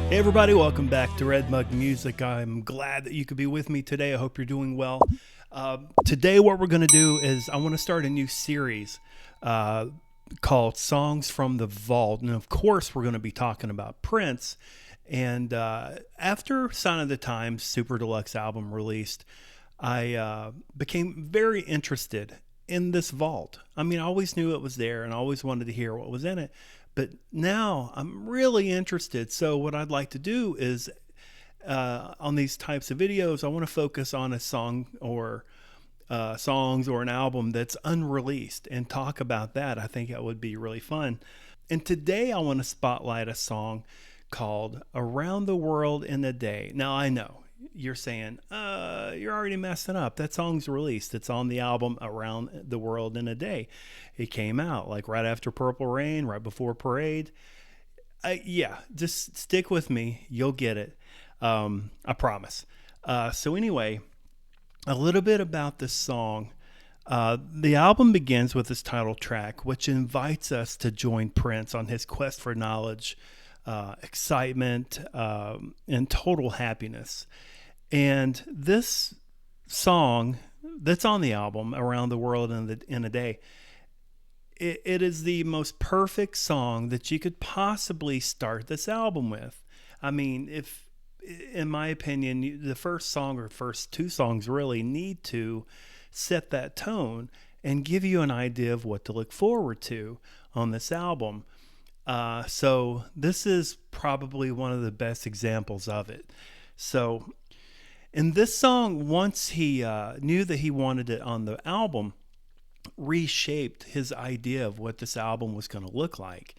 Hey everybody, welcome back to Red Mug Music. I'm glad that you could be with me today. I hope you're doing well. Today what we're going to do is I want to start a new series called Songs from the Vault. And of course we're going to be talking about Prince. And after Sign of the Times Super Deluxe album released, I became very interested in this vault. I mean, I always knew it was there and I always wanted to hear what was in it. But now I'm really interested. So what I'd like to do is on these types of videos, I want to focus on a song or songs or an album that's unreleased and talk about that. I think that would be really fun. And today I want to spotlight a song called Around the World in a Day. Now I know you're saying, you're already messing up. That song's released. It's on the album Around the World in a Day. It came out like right after Purple Rain, right before Parade. Yeah, just stick with me. You'll get it. I promise. So anyway, a little bit about this song. The album begins with this title track, which invites us to join Prince on his quest for knowledge, excitement, and total happiness. And this song that's on the album, Around the World in a Day, it is the most perfect song that you could possibly start this album with. I mean, if, in my opinion, the first song or first two songs really need to set that tone and give you an idea of what to look forward to on this album. So this is probably one of the best examples of it. So in this song, once he knew that he wanted it on the album, reshaped his idea of what this album was going to look like.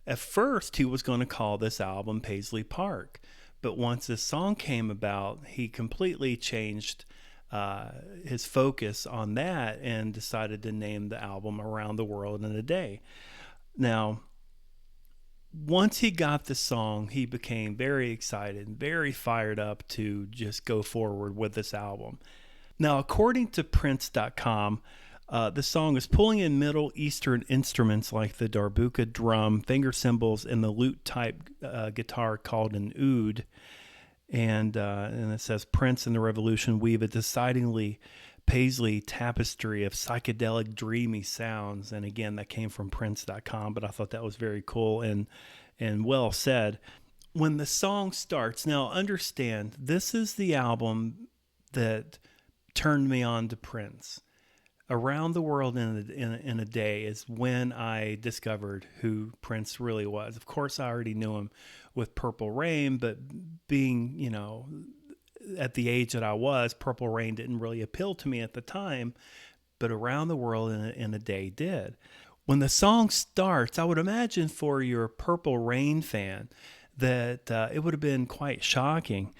At first, he was going to call this album Paisley Park, but once this song came about, he completely changed his focus on that and decided to name the album Around the World in a Day. Now, once he got the song, he became very excited, very fired up to just go forward with this album. Now, according to Prince.com, the song is pulling in Middle Eastern instruments like the darbuka drum, finger cymbals, and the lute-type guitar called an oud. And it says, Prince and the Revolution weave a decidedly Paisley tapestry of psychedelic, dreamy sounds. And again, that came from Prince.com, but I thought that was very cool and well said. When the song starts, now understand, this is the album that turned me on to Prince. Around the World in a Day is when I discovered who Prince really was. Of course, I already knew him with Purple Rain, but being, at the age that I was, Purple Rain didn't really appeal to me at the time, but Around the World in a Day did. When the song starts, I would imagine for your Purple Rain fan that it would have been quite shocking.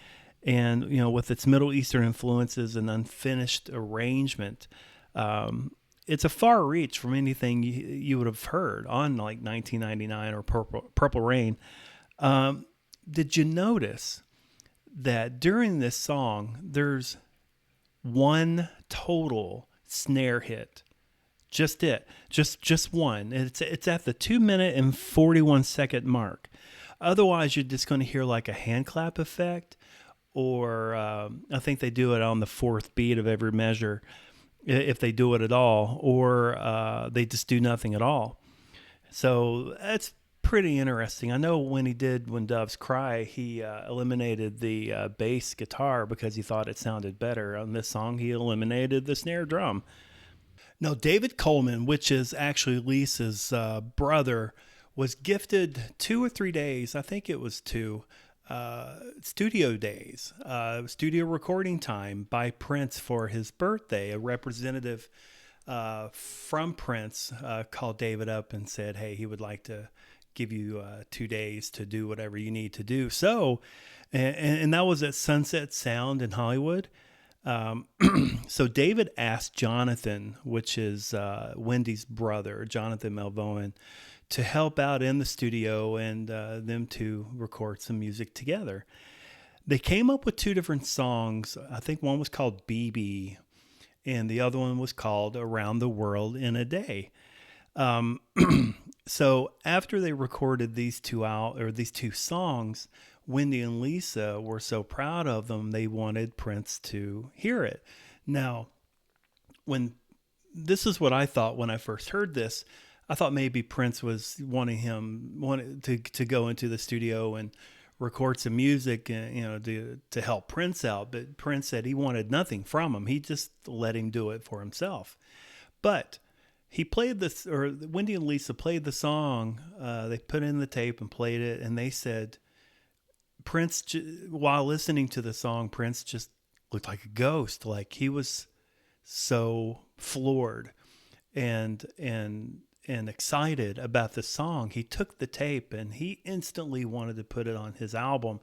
And, with its Middle Eastern influences and unfinished arrangement, it's a far reach from anything you would have heard on like 1999 or Purple Rain. Did you notice that during this song, there's one total snare hit? Just one. It's at the 2-minute and 41-second mark. Otherwise, you're just going to hear like a hand clap effect, or I think they do it on the fourth beat of every measure, if they do it at all, or they just do nothing at all. So that's pretty interesting. I know when Doves Cry, he eliminated the bass guitar because he thought it sounded better. On this song, he eliminated the snare drum. Now, David Coleman, which is actually Lisa's brother, was gifted 2 or 3 days, I think it was 2, studio days, studio recording time by Prince for his birthday. A representative from Prince called David up and said, hey, he would like to give you 2 days to do whatever you need to do. So, and that was at Sunset Sound in Hollywood. So David asked Jonathan, which is Wendy's brother, Jonathan Melvoin, to help out in the studio and them to record some music together. They came up with 2 different songs. I think one was called BB and the other one was called Around the World in a Day. So after they recorded these two out or these two songs, Wendy and Lisa were so proud of them they wanted Prince to hear it. Now, when this is what I thought when I first heard this, I thought maybe Prince was wanted to go into the studio and record some music, to help Prince out. But Prince said he wanted nothing from him. He just let him do it for himself. But he played this, or Wendy and Lisa played the song. They put in the tape and played it, and they said while listening to the song, Prince just looked like a ghost. Like he was so floored and excited about the song. He took the tape and he instantly wanted to put it on his album,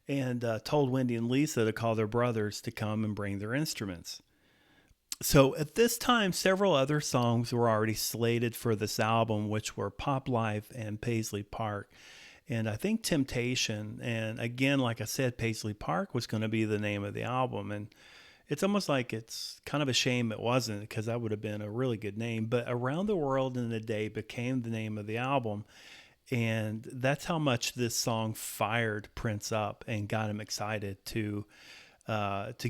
and told Wendy and Lisa to call their brothers to come and bring their instruments. So at this time, several other songs were already slated for this album, which were Pop Life and Paisley Park. And I think Temptation, and again, like I said, Paisley Park was going to be the name of the album. And it's almost like it's kind of a shame it wasn't, because that would have been a really good name. But Around the World in a Day became the name of the album. And that's how much this song fired Prince up and got him excited to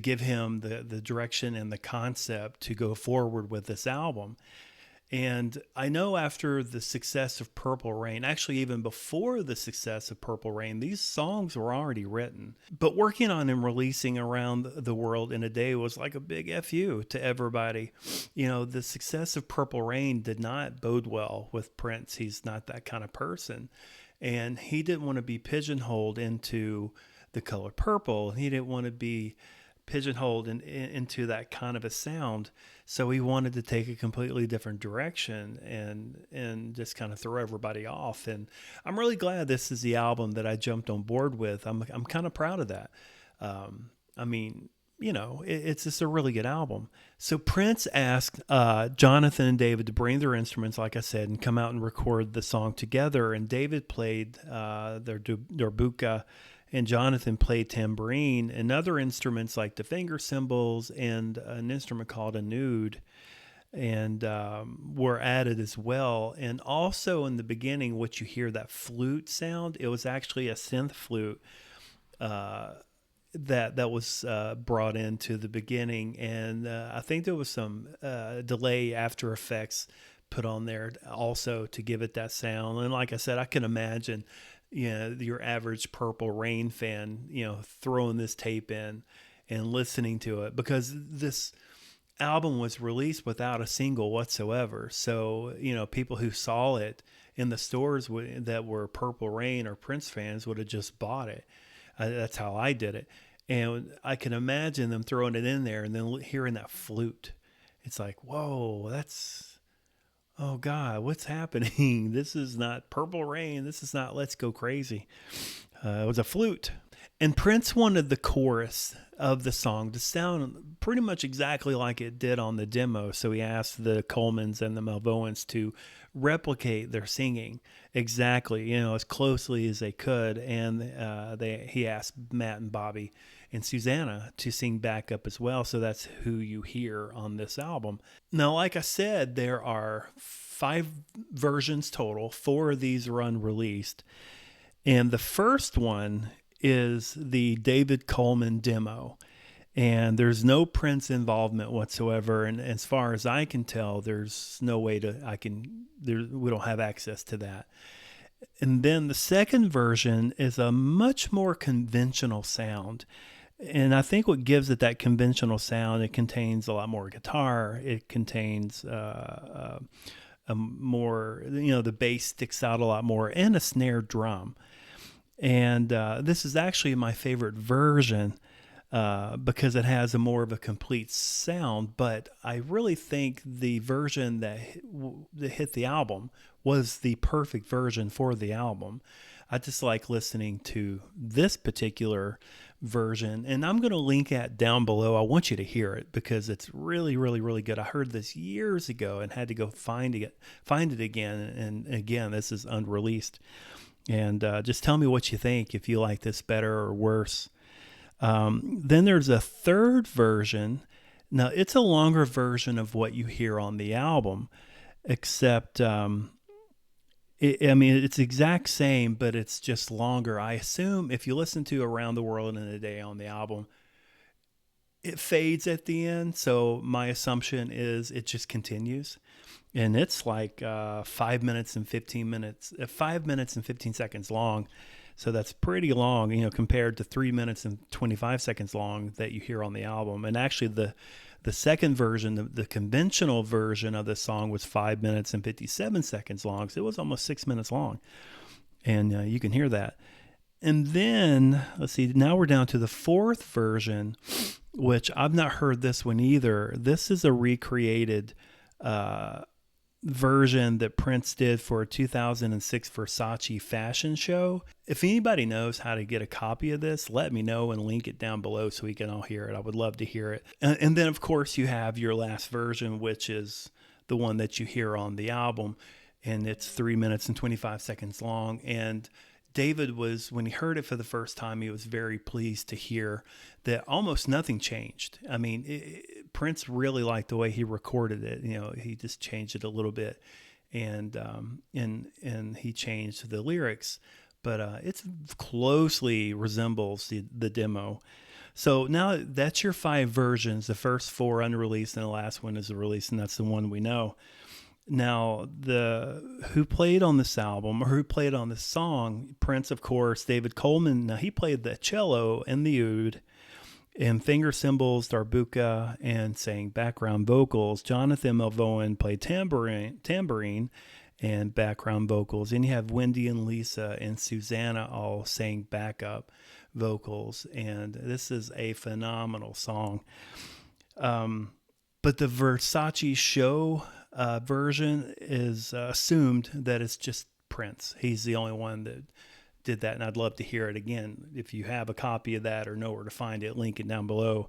give him the direction and the concept to go forward with this album. And I know after the success of Purple Rain, actually even before the success of Purple Rain, these songs were already written. But working on and releasing Around the World in a Day was like a big FU to everybody. The success of Purple Rain did not bode well with Prince. He's not that kind of person. And he didn't want to be pigeonholed into the color purple. He didn't want to be pigeonholed into that kind of a sound. So he wanted to take a completely different direction and just kind of throw everybody off. And I'm really glad this is the album that I jumped on board with. I'm kind of proud of that. It's just a really good album. So Prince asked Jonathan and David to bring their instruments, like I said, and come out and record the song together. And David played their darbuka, and Jonathan played tambourine and other instruments like the finger cymbals and an instrument called a nude, and were added as well. And also in the beginning, what you hear, that flute sound, it was actually a synth flute that was brought into the beginning. And I think there was some delay After Effects put on there also to give it that sound. And like I said, I can imagine your average Purple Rain fan, throwing this tape in and listening to it, because this album was released without a single whatsoever. So, people who saw it in the stores that were Purple Rain or Prince fans would have just bought it. That's how I did it. And I can imagine them throwing it in there and then hearing that flute. It's like, whoa, oh God, what's happening? This is not Purple Rain. This is not Let's Go Crazy. It was a flute. And Prince wanted the chorus of the song to sound pretty much exactly like it did on the demo. So he asked the Colemans and the Malvoans to replicate their singing exactly, as closely as they could. And he asked Matt and Bobby and Susanna to sing backup as well. So that's who you hear on this album. Now, like I said, there are 5 versions total. 4 of these are unreleased. And the first one is the David Coleman demo. And there's no Prince involvement whatsoever. And as far as I can tell, there's no way we don't have access to that. And then the second version is a much more conventional sound. And I think what gives it that conventional sound, it contains a lot more guitar. It contains a more, the bass sticks out a lot more, and a snare drum. And this is actually my favorite version because it has a more of a complete sound. But I really think the version that hit the album was the perfect version for the album. I just like listening to this particular version, and I'm going to link that down below. I want you to hear it because it's really, really, really good. I heard this years ago and had to go find it again. And again, this is unreleased. And just tell me what you think, if you like this better or worse. Then there's a third version. Now, it's a longer version of what you hear on the album, except I mean, it's the exact same, but it's just longer. I assume if you listen to Around the World in a Day on the album, it fades at the end. So my assumption is it just continues. And it's like 5 minutes and 15 minutes, 5 minutes and 15 seconds long. So that's pretty long, compared to 3 minutes and 25 seconds long that you hear on the album. And actually, the second version, the conventional version of the song was 5 minutes and 57 seconds long. So it was almost 6 minutes long. And you can hear that. And then, let's see, now we're down to the fourth version, which I've not heard this one either. This is a recreated version that Prince did for a 2006 Versace fashion show. If anybody knows how to get a copy of this, let me know and link it down below so we can all hear it. I would love to hear it. And then, of course, you have your last version, which is the one that you hear on the album, and it's 3 minutes and 25 seconds long. And David was, when he heard it for the first time, he was very pleased to hear that almost nothing changed. I mean, Prince really liked the way he recorded it. He just changed it a little bit, and he changed the lyrics, but it closely resembles the demo. So now that's your 5 versions. The first 4 unreleased, and the last one is a release, and that's the one we know. Now, who played on this album, or who played on this song? Prince, of course. David Coleman. Now, he played the cello and the oud, and finger cymbals, darbuka, and sang background vocals. Jonathan Melvoin played tambourine and background vocals. And you have Wendy and Lisa and Susanna all sang backup vocals. And this is a phenomenal song. But the Versace show version is assumed that it's just Prince. He's the only one that did that, and I'd love to hear it again. If you have a copy of that or know where to find it, link it down below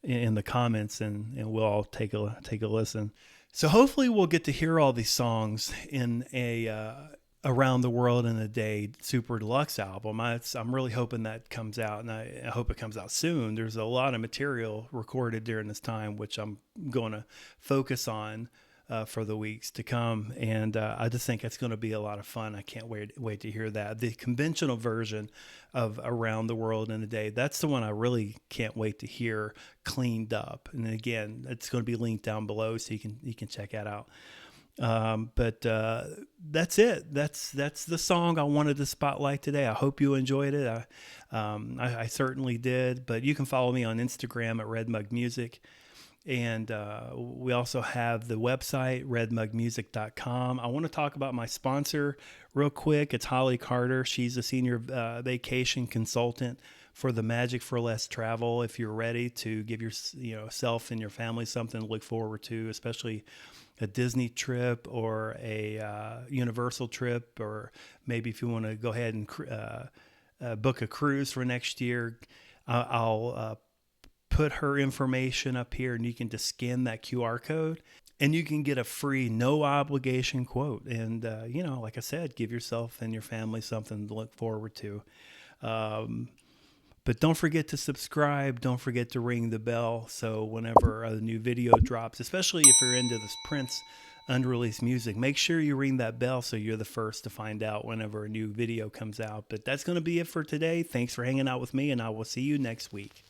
in the comments, and we'll all take a listen. So hopefully we'll get to hear all these songs in a Around the World in a Day Super Deluxe album. I'm really hoping that comes out, and I hope it comes out soon. There's a lot of material recorded during this time, which I'm going to focus on for the weeks to come, and I just think it's going to be a lot of fun. I can't wait to hear that. The conventional version of Around the World in a Day, that's the one I really can't wait to hear cleaned up. And again, it's going to be linked down below, so you can check that out. But that's it. That's the song I wanted to spotlight today. I hope you enjoyed it. I certainly did. But you can follow me on Instagram at redmugmusic. And we also have the website, redmugmusic.com. I want to talk about my sponsor real quick. It's Holli Carter. She's a senior vacation consultant for the Magic for Less travel. If you're ready to give yourself and your family something to look forward to, especially a Disney trip or a Universal trip, or maybe if you want to go ahead and book a cruise for next year, I'll put her information up here, and you can just scan that QR code and you can get a free, no obligation quote. And, like I said, give yourself and your family something to look forward to. But don't forget to subscribe. Don't forget to ring the bell. So whenever a new video drops, especially if you're into this Prince unreleased music, make sure you ring that bell so you're the first to find out whenever a new video comes out. But that's going to be it for today. Thanks for hanging out with me, and I will see you next week.